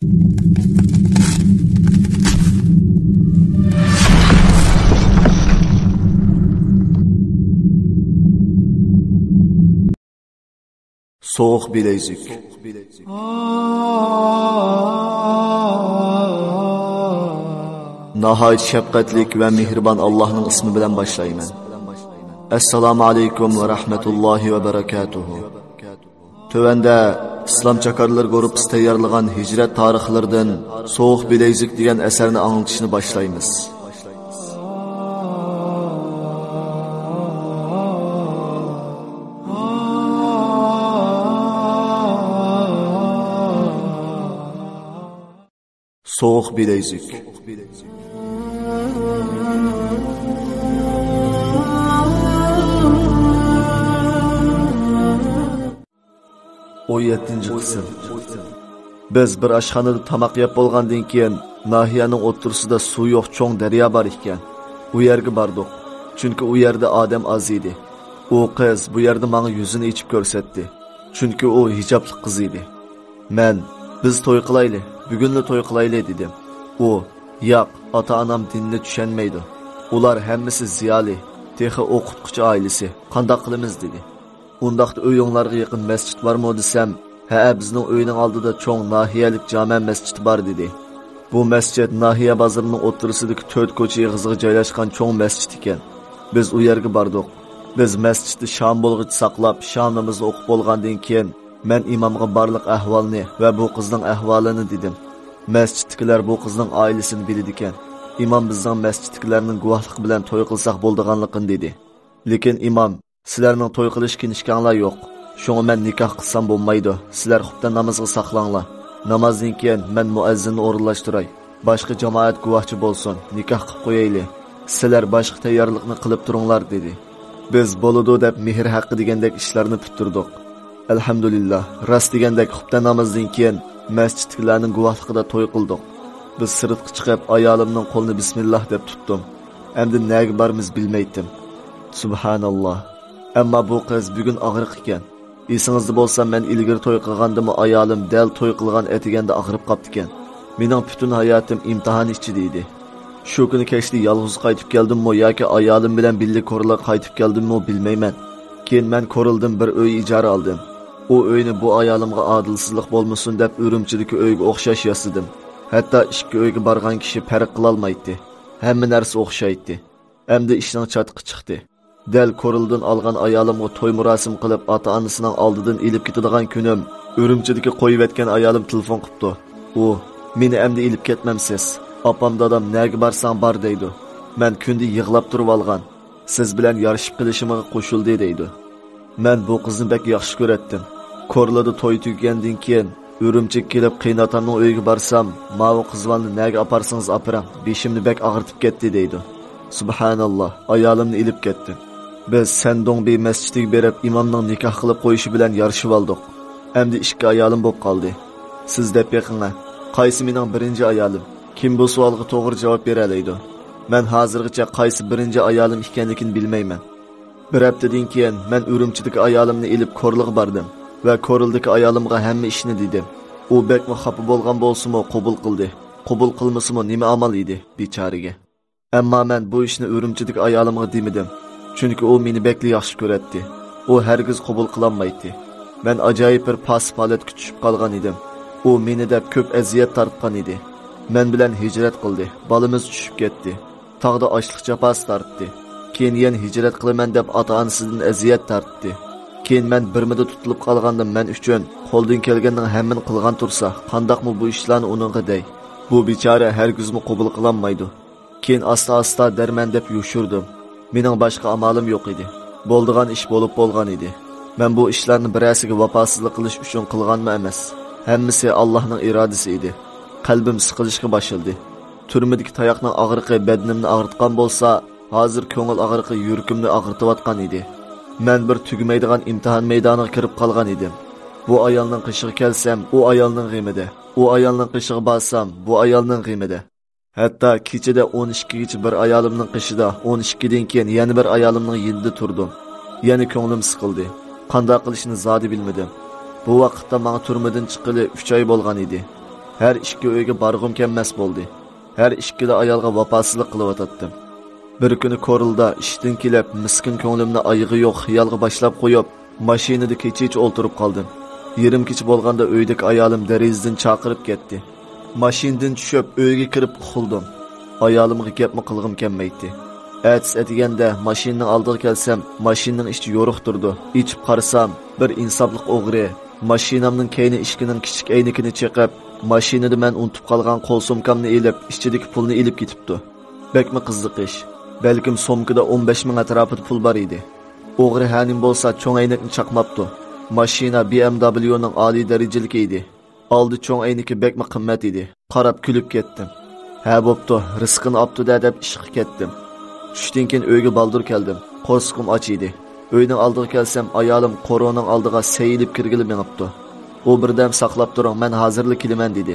Soğuk bilezik. Nahayet şefkatlik ve mihriban Allah'ın ismi bilen başlayayım. Esselamu aleyküm ve rahmetullahi ve berekatuhu. Tövende İslam çakarlar grup tayyorlagan hicret tarixlaridan Soğuk bilezik degan eserini anlatışını başlayımız. Soğuk bilezik. O 7-ci qism. Biz bir aşxanada tamaq yeb bolgandan keyin nahiyaning o'ttirisida suv yo'q cho'ng daryo bor ekan. U yerga bordik. Chunki u yerda odam oz edi. U qiz bu yerda menga yuzini ichib ko'rsatdi. Chunki u hijobli qiz edi. Men biz to'y qilayli, bugunni to'y qilayli dedim. U, yo'q, ota-onam dinni tushunmaydi. Ular hammasi ziyoli, texi o'qituvchi oilasi. Qanday qilamiz dedi. Undaqda uyinglarga yaqin masjid bormi desam, ha, bizning uyning oldida cho'ng nahiyalik jome masjid bor dedi. Bu masjid nahiya bozorining o'ttirisidagi 4 ko'cha yig'izga joylashgan cho'ng masjid ekan. Biz u yerga bordik. Biz masjidni shom bo'lg'ich saqlab, shom namozni o'qib bo'lgandan keyin men imomga barliq ahvolni va bu qizning ahvolini dedim. Masjiddagilar bu qizning oilasini biladi ekan. Imom bizning masjiddagilarning guvohligi bilan to'y qilsak bo'ldiganligini dedi. Lekin imom, sizlarning to'y qilish kinishkanglar yo'q. Shunga men nikoh qilsam bo'lmaydi. Sizlar xubda namozga saqlanglar. Namozdan keyin men muazzinni o'rinlashtiray. Boshqa jamoat guvohchi bo'lsin. Nikoh qilib qo'yayli. Sizlar boshqa tayyorlikni qilib turinglar dedi. Biz bo'ladi deb mehr haqqi degandek ishlarni bitirdik. Alhamdulillah, rost degandek xubda namozdan keyin masjiddagilarning guvohligida to'y qildik. Biz sirtga chiqib ayolimning qo'lini bismillah deb tutdim. Endi nega bormiz bilmaydim. Subhanalloh. Ammo bu qiz bugun og'riq ekan. Esingizda bo'lsa, men ilgari to'y qilgandimmi ayolim dal to'y qilgan etiganda og'rib qopti ekan. Mening butun hayotim imtihon ichida edi. Shu kuni kechda yolg'iz qaytib keldimmi yoki ayolim bilan birga ko'rla qaytib keldimmi bilmayman. Keyin men ko'rildim bir uy ijara oldim. O uyni bu ayolimga adilsizlik bo'lmasin deb Urumchidagi uyga o'xshash yasadim. Hatto ikki uyga borgan kishi farq qila olmaydi. Hamma narsa o'xshaydi. Endi ishning chatqi chiqdi. Dal ko'rildan olgan ayolimga to'y murosim qilib ota-onasining oldidan ilib ketadigan kunim Urumchidagi qo'yib etgan ayolim telefon qilibdi. U, meni endi ilib ketmamsiz. Opam dadam nega borsang bor deydi. Men kunda yig'lab turib olgan. Siz bilan yarışib qilishimga qo'shildi deydi. Men bu qizni bek yaxshi ko'ratdim. Ko'rlada to'y tugagandan keyin Urumchiga kelib qiynatamning uyiga borsam, "Ma'vu qizvalni nega aparsangiz aparang, beshimni bek og'ritib ketdi" deydi. Subhanalloh, ayolimni ilib ketdi. Biz Sandongbi masjidiga berib imomning nikoh qilib qo'yishi bilan yarashib oldik. Endi ikki ayolim bo'lib qoldi. Siz deb yaqinga, qaysi mening birinchi ayolim? Kim bu savolga to'g'ri javob bera oladi? Men hozirgacha qaysi birinchi ayolim ekanligini bilmayman. Bir haftadan keyin men Urumchidagi ayolimni ilib Ko'rliga bordim va Ko'rildagi ayolimga hamma ishni dedim. U bekmi xafa bo'lgan bo'lsa-mu qabul qildi. Qabul qilmasa-mu nima amal edi bechoraga. Ammo men bu ishni Urumchidagi ayolimga demadim. Chunki u meni bekli yaxshi ko'ratdi. U hargiz qabul qilolmaydi. Men ajoyib bir pas-holatga tushib qolgan edim. U meni deb ko'p aziyat tortgan edi. Men bilan hijrat qildi. Balimiz tushib ketdi. Tog'da ochliq jafos tortdi. Keyin yana hijrat qilaman deb ota-onasidan aziyat tortdi. Keyin men birmida tutilib qolgandim. Men uchun qo'ldan kelganning hammani qilgan tursa, qandoqmi bu ishlarni uningga dey. Bu bechora hargizmi qabul qilolmaydi. Keyin asta-asta darman deb yushurdim. Mening boshqa amalim yo'q edi. Bo'ldigan ish bo'lib bo'lgan edi. Men bu ishlarni birasiga vafosizlik qilish uchun qilganmi emas. Hammasi Allohning irodasi edi. Qalbim siqilishga boshladi. Turmidagi tayoqning og'riqi badnimni og'ritgan bo'lsa, hozir ko'ngil og'riqi yuragimni og'ritayotgan edi. Men bir tugmaydigan imtihon maydoniga kirib qolgan edim. Bu ayolning qishig'i kelsam, u ayolning g'imida. U ayolning qishig'i borsam, bu ayolning g'imida. Hatto kechada 12 gacha bir ayolimning qishida, 12 dan keyin yana bir ayolimning yilida turdim. Yana ko'nglim siqildi. Qanday qilishni zodi bilmadim. Bu vaqtda menga turmadan chiqqili 3 oy bo'lgan edi. Her ikki uyga barg'um kelmas bo'ldi. Her ikkila ayolga vafosizlik qilyotdim. Bir kuni Korilda ishdan kelib, miskin ko'nglimni ayig'i yo'q xiyolga boshlab qo'yib, mashinada kecha-kecha o'tirib qoldim. Yerim kecha bo'lganda uydagi ayolim derazadan chaqirib ketdi. Mashindan tushib, uyga kirib uxildim. Ayolimga gapmi qilg'im kelmaydi. Ertasi atiganda mashinaning oldiga kelsam, mashinaning ichi yo'riq turdi. Ichib qarasam, bir insofliq o'g'ri mashinamning keyni ishkining kichik aynigini chiqib, mashinada men unutib qolgan qo'l sumkamni elib, ichidagi pulni elib ketibdi. Bekmi qiziqish. Balkim somkada 15 ming atrofida pul bor edi. O'g'ri hanim bo'lsa, cho'ng aynakni chaqmabdi. Mashina BMW'ning oliy darajalik edi. Oldi cho'ng ayniki bekmi qimmat edi. Qarab kulib ketdim. Ha bo'pti, rizqini optida deb ishga ketdim. Tushdan keyin uyga baldur keldim. Qo'rsqim och edi. Uyning oldiga kelsam, ayolim qo'roning oldiga sayilib kirgili menibdi. U birdam saqlab turing, men hozirlik kelaman dedi.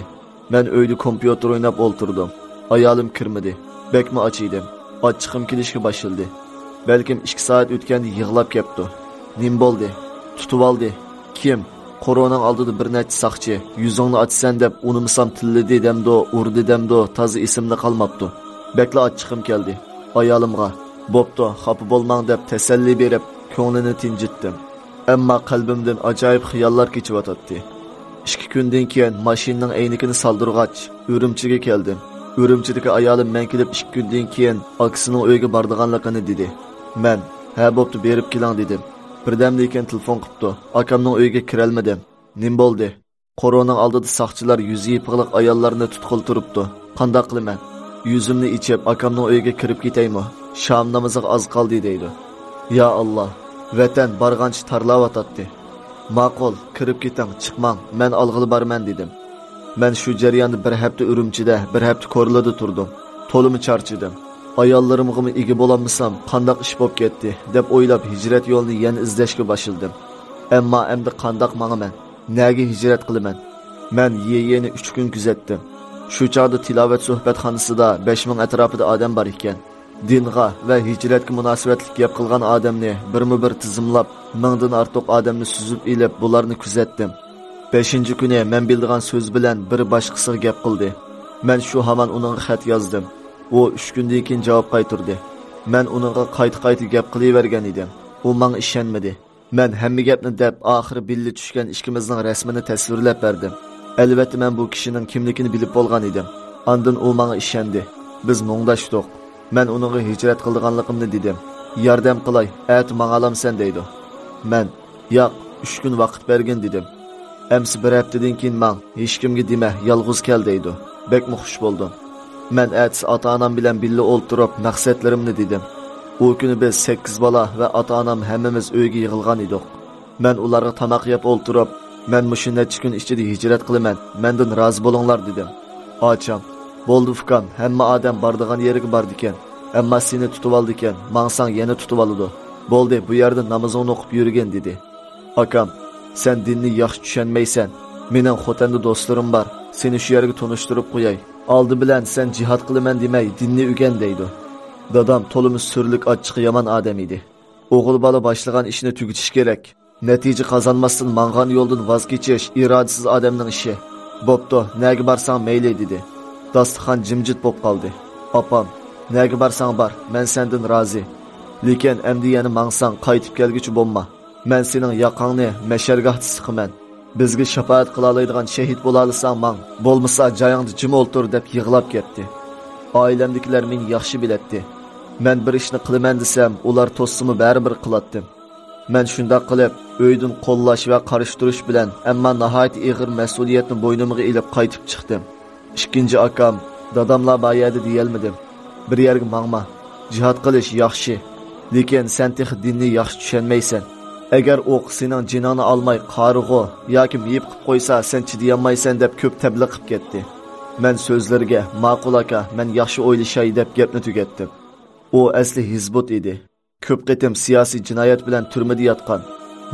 Men uyda kompyuter o'ynab o'ltirdim. Ayolim kirmadi. Bekmi och edim. Ochchiqim kelishga boshladi. Balkim 2 soat o'tganda yig'lab ketdi. Nim bo'ldi? Tutib oldi. Kim? Qo'roning oldida bir necha saqchi. Yuzingni ochsan deb unimsam tillidi demdo, urdi demdo, toza esimda qolmabdi. Bekla ochchiqim keldi. Ayolimga, "Bo'pti, xafa bo'lmang" deb tasalli berib, ko'nglini tinchitdim. Ammo qalbimdan ajoyib xiyollar kechiyotdi. 2 kundan keyin mashinaning aynigini soldirg'ach, Urumchiga keldim. Urumchidagi ayolim men kelib 2 kundan keyin aksining uyiga bordiganligini dedi. Men, "Ha, bo'pti, berib keling" dedim. Birdamdan keyin telefon qilibdi. Akamning uyiga kira olmadim. Nim bo'ldi? Qo'roning oldida saqchilar yuzi yipiqliq ayollarni tutqil turibdi. Qanday qilaman? Yüzümni içib akamning uyiga kirib ketaymi? Sham namoziga oz qoldi deydi. Ya Allah, vatan bargancha tarlayotdi. Ma'qul, kirib keting, chiqmang, men olg'ili borman dedim. Men shu jarayonda bir hafta Urumchida, bir hafta Korilada turdim. To'limi charchidim. Ayollarimga ega bo'lolmasam, qandoq ish bo'lib ketdi deb o'ylab hijrat yo'lini yana izlashga boshladim. Ammo endi qandoq manaman? Nega hijrat qilaman? Men yeyeni 3 kun kuzatdim. Shu chog'da tilovat suhbatxonasida 5000 atrofida odam bor ekan. Dinga va hijratga munosabatli gap qilgan odamni birma-bir tizimlab, mingdan ortiq odamni suzib elib, bularni kuzatdim. 5-kuni men bildigan so'z bilan bir boshqasiga gap qildi. Men shu hamon uning xat yozdim. U 3 kundan keyin javob qaytardi. Men uningga qayta-qayta gap qilavergan edim. U menga ishonmadi. Men hamma gapni deb, oxiri billi tushgan ishkimizning rasmini tasvirlab berdim. Albatta men bu kishining kimligini bilib bo'lgan edim. Ondan u menga ishondi. Biz mungdashdik. Men uningga hijrat qilganligimni dedim. Yordam qilay, at menga olamsan deydi. Men, "Yo'q, 3 kun vaqt bergin" dedim. Emsi bir haftadan keyin men, "Hech kimga dema, yolg'iz kel" deydi. Bekmi xush bo'ldim. Men at ota-onam bilan birga o'ltirib, maqsadlarimni dedim. U kuni biz 8 bola va ota-onam hammamiz uyga yig'ilgan edik. Men ularga tamoq yeb o'ltirib, "Men mushu necha kun ichida hijrat qilaman, mendan rozi bo'linglar" dedim. "Ocham, bo'ldi ukam, hamma odam bordigan yeriga bordi ekan. Ammo seni tutib oldi ekan, mangsang yana tutib oladi. Bo'ldi, bu yerda namozingni o'qib yurgan" dedi. "Akam, sen dinni yaxshi tushunmaysan. Mening xotanda do'stlarim bor. Seni shu yerga tanishtirib qo'yay. Oldi bilan sen jihad qilaman demay, dinni o'rgan" deydi. Dadam to'limiz surlik ochiq yomon odam edi. O'g'il bola boshlagan ishni tugutish kerak. Natija qozonmasdan mangan yo'ldan voz kechish irodasiz odamning ishi. "Bo'pti, nega borsang mayli" dedi. Dasturxon jimjit bo'lib qoldi. "Opam, nega borsang bor, men sendan rozi. Lekin endi yana mangsang qaytib kelguchi bo'lma. Men sening yoqangni mashargohda siqaman. Bizga shafaat qila oladigan shahid bo'la olsang mang, bo'lmasa joyingda jim o'ltir" deb yig'lab ketdi. Oilamdagilar meni yaxshi bilatdi. Men bir ishni qilaman desam, ular to'simi baribir qilatdim. Men shunday qilib, uydan qo'llash va qarishtirish bilan, ammo nihoyat og'ir mas'uliyatni bo'ynimga ilib qaytib chiqdim. Ikkinchi akam, dadamlar bayadi deyolmadim. Bir yerga mangma. Jihad qilish yaxshi, lekin sen tex dinni yaxshi tushunmaysan. Agar o'q sening jinoni olmay qarig'o yoki miyib qilib qo'ysa, sen chidayolmaysan deb ko'p tabliq qilib ketdi. Men so'zlarga, "Ma'qul aka, men yaxshi o'ylashay" deb gapni tugatdim. U asli hizbut edi. Ko'p qitim siyosiy jinoyat bilan turmada yotgan.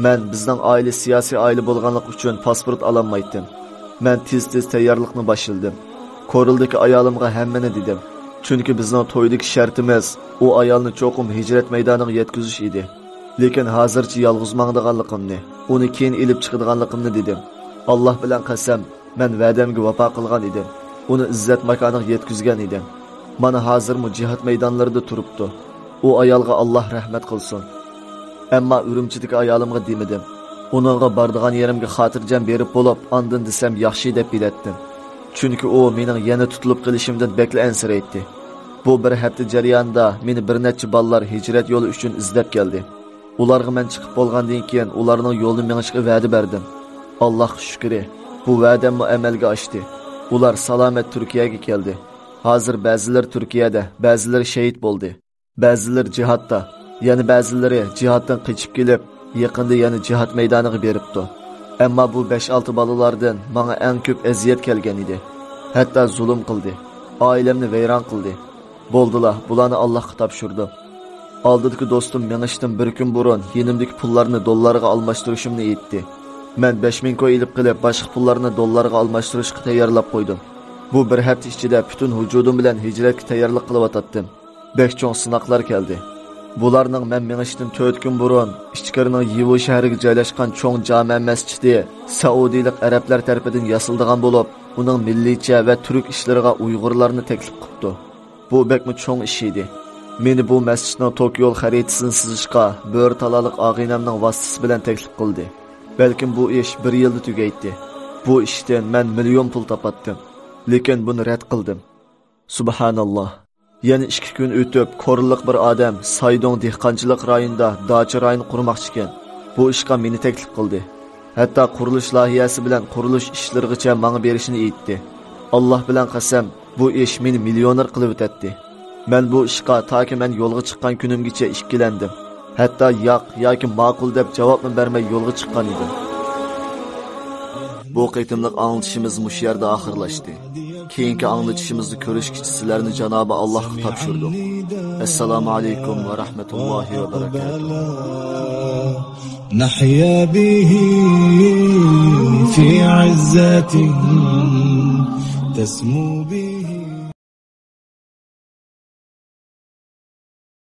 Men bizning oila siyosiy oila bo'lganlik uchun pasport ololmaydim. Men tez-tez tayyorlikni boshladim. Korildagi ayolimga hammani dedim. Chunki bizning to'ydagi shartimiz u ayolni cho'qim hijrat maydoniga yetkazish edi. Lekin hozircha yolg'iz mangdiganligimni, uni keyin elib chiqadiganligimni dedim. Alloh bilan qasam, Men va'damga vafo qilgan edim. Uni izzat makoniga yetkazgan edim. Mana hozirmi jihad maydonlarida turibdi. U ayolga Alloh rahmat qilsin. Ammo Urumchidagi ayolimga demadim. Uningga bordigan yerimga xotirjam berib bo'lib, ondan desam yaxshi deb biletdim. Chunki u mening yana tutilib qilishimdan bekla ansiraydi. Bu bir hafta jarayonida meni bir necha ballar hijrat yo'li uchun izlab keldi. Ularga men chiqib bo'lgandan keyin ularning yo'lini menishga va'da berdim. Allohga shukri, bu va'damni amalga oshdi. Ular salomat Turkiyaga keldi. Hozir ba'zilar Turkiyada, ba'zilar shahid bo'ldi. Ba'zilar jihatda, yana ba'zilari jihatdan qochib kelib, yaqinda yana jihat maydoniga beribdi. Ammo bu 5-6 balalardan menga eng ko'p aziyat kelgan edi. Hatto zulm qildi. Oilamni vayron qildi. Bo'ldilar, bularni Allohga topshirdim. Oldidagi do'stim menishdan bir kun burun yenimdagi pullarni dollarga almashtirishimni aytdi. Men 5000 koy ilib qilib, boshqa pullarni dollarga almashtirishga tayyorlab qo'ydim. Bu bir hafta ichida butun vujudim bilan hijratga tayyorlik qilib o'tdim. Bek cho'ng sinoqlar keldi. Bularning men menishdan 4 kun burun ichkarining Yivo shahriga joylashgan cho'ng jami masjidi Saudiylik arablar tarafidan yasaldigan bo'lib, uning millicha va turk ishlariga Uyg'urlarni taklif qildi. Bu bekmi cho'ng ish edi. Meni bu masjidning Tokyo xaritasini sizishga bo'r talaliq og'inamning vasitasi bilan taklif qildi. Balkim bu ish 1 yilda tugaydi. Bu ishdan men million pul topatdim. Lekin buni rad qildim. Subhanalloh. Yana 2 kun o'tib, ko'rilliq bir odam Saydong dehqonchilik rayonida dacha rayon qurmoqchi ekan. Bu ishga meni taklif qildi. Hatto qurilish loyihasi bilan qurilish ishlarigacha menga berishini aytdi. Alloh bilan qasam, bu ish meni millioner qilib o'tdi. Men bu ishga toki men yo'lga chiqqan kunimgacha ikkilandim. Hatto yo'q yoki ma'qul deb javobni bermay yo'lga chiqqan edim. Bu qitimliq anglitishimiz mush yerda oxirlashdi. Keyingi anglitishimizni ko'rishga sizlarni Janobi Allohga topshirdim. Assalomu alaykum va rahmatullohi va barakatuh. Nahya bihi fi 'izzatin tasmu bi